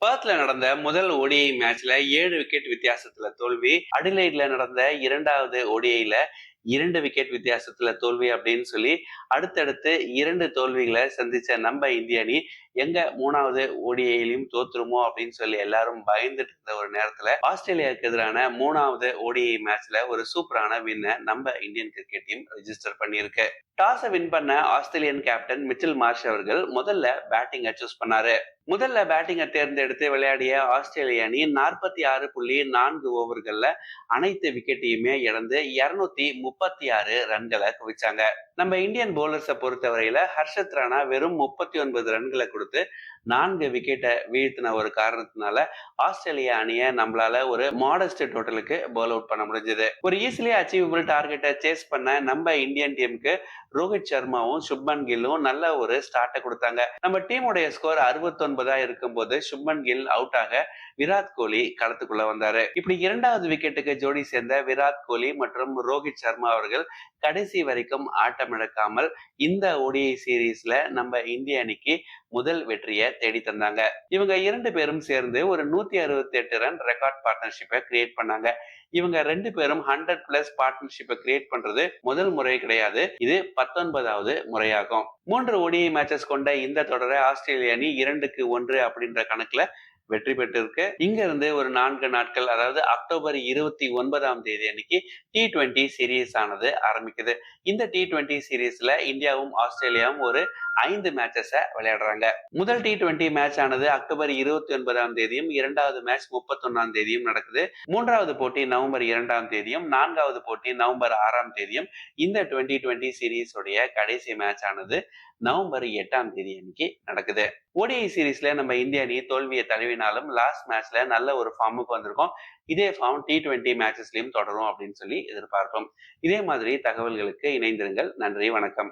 பர்த்ல நடந்த முதல் ஓடிஐ மேட்ச்ல 7 விக்கெட் வித்தியாசத்துல தோல்வி. அடிலைட்ல நடந்த இரண்டாவது ஓடிஐல 2 விக்கெட் வித்தியாசத்துல தோல்வி அப்படின்னு சொல்லி அடுத்தடுத்து 2 தோல்விகளை சந்திச்ச நம்ம இந்திய அணி எங்க 3வது ஓடிஐலையும் தோத்துருமோ அப்படின்னு சொல்லி எல்லாரும் பயந்துட்டு இருந்த ஒரு நேரத்துல ஆஸ்திரேலியாவுக்கு எதிரான 3வது ஓடிஐ மேட்ச்ல ஒரு சூப்பரான வின்னை நம்ம இந்தியன் கிரிக்கெட் டீம் ரெஜிஸ்டர் பண்ணியிருக்கு. டாஸை வின் பண்ண ஆஸ்திரேலியன் கேப்டன் மிச்சல் மார்ஷ் அவர்கள் முதல்ல பேட்டிங்கை சூஸ் பண்ணாரு. முதல்ல பேட்டிங்கை தேர்ந்தெடுத்து விளையாடிய ஆஸ்திரேலிய அணி 46.4 ஓவர்கள்ல அனைத்து விக்கெட்டையுமே இழந்து 236 ரன்களை குவிச்சாங்க. நம்ம இந்தியன் பவுலர்ஸை பொறுத்தவரையில ஹர்ஷத் ராணா வெறும் 39 ரன்களை கொடுத்து 4 விக்கெட்டை வீழ்த்தின ஒரு காரணத்தினால ஆஸ்திரேலியா அணியை நம்மளால ஒரு மாடஸ்ட் டோட்டலுக்கு பவுல் அவுட் பண்ண முடிஞ்சது. ஒரு ஈஸிலி அச்சீவபிள் டார்கெட்டை சேஸ் பண்ண நம்ம இந்தியன் டீமுக்கு ரோஹித் சர்மாவும் சுப்மன் கில்லும் நல்ல ஒரு ஸ்டார்ட்டை கொடுத்தாங்க. நம்ம டீமுடைய ஸ்கோர் 69 இருக்கும்போது சுப்மன் கில் அவுட் ஆக விராட் கோலி களத்துக்குள்ள வந்தாரு. இப்படி இரண்டாவது விக்கெட்டுக்கு ஜோடி சேர்ந்த விராட் கோலி மற்றும் ரோஹித் சர்மா அவர்கள் கடைசி வரைக்கும் ஆட்டம் இழக்காமல் இந்த ஓடிஐ சீரீஸ்ல நம்ம இந்திய அணிக்கு முதல் வெற்றியை தேடி தந்தாங்க. இவங்க 2 பேரும் சேர்ந்து ஒரு 168 ரன் ரெக்கார்ட் பார்ட்னர்ஷிப்பை கிரியேட் பண்ணாங்க. இவங்க 2 பேரும் 100+ பார்ட்னர்ஷிப்பை கிரியேட் பண்றது முதல் முறை கிடையாது. இது 19வது முறையாகும். 3 ஓடிஐ மேட்சஸ் கொண்ட இந்த தொடரை ஆஸ்திரேலிய அணி 2-1 அப்படின்ற கணக்குல வெற்றி பெற்றிருக்கு. இங்க இருந்து ஒரு 4 நாட்கள், அதாவது அக்டோபர் 29ஆம் தேதி அன்னைக்கு T20 சீரீஸ் ஆனது ஆரம்பிக்குது. இந்த T20 சீரீஸ்ல இந்தியாவும் ஆஸ்திரேலியாவும் ஒரு 5 மேட்சஸ விளையாடுறாங்க. முதல் T20 மேட்ச் ஆனது அக்டோபர் 29ஆம் தேதியும், இரண்டாவது மேட்ச் 31ஆம் தேதியும் நடக்குது. மூன்றாவது போட்டி நவம்பர் 2ஆம் தேதியும், நான்காவது போட்டி நவம்பர் 6ஆம் தேதியும். இந்த 2020 சீரீஸ் உடைய கடைசி மேட்ச் ஆனது நவம்பர் 8ஆம் தேதி அன்னைக்கு நடக்குது. ஓடிஐ சீரீஸ்ல நம்ம இந்திய அணி தோல்வியை தழுவினாலும் லாஸ்ட் மேட்ச்ல நல்ல ஒரு ஃபார்முக்கு வந்திருக்கோம். இதே ஃபார்ம் T20 மேட்சஸ்லயும் தொடரும் அப்படின்னு சொல்லி எதிர்பார்ப்போம். இதே மாதிரி தகவல்களுக்கு இணைந்திருங்கள். நன்றி, வணக்கம்.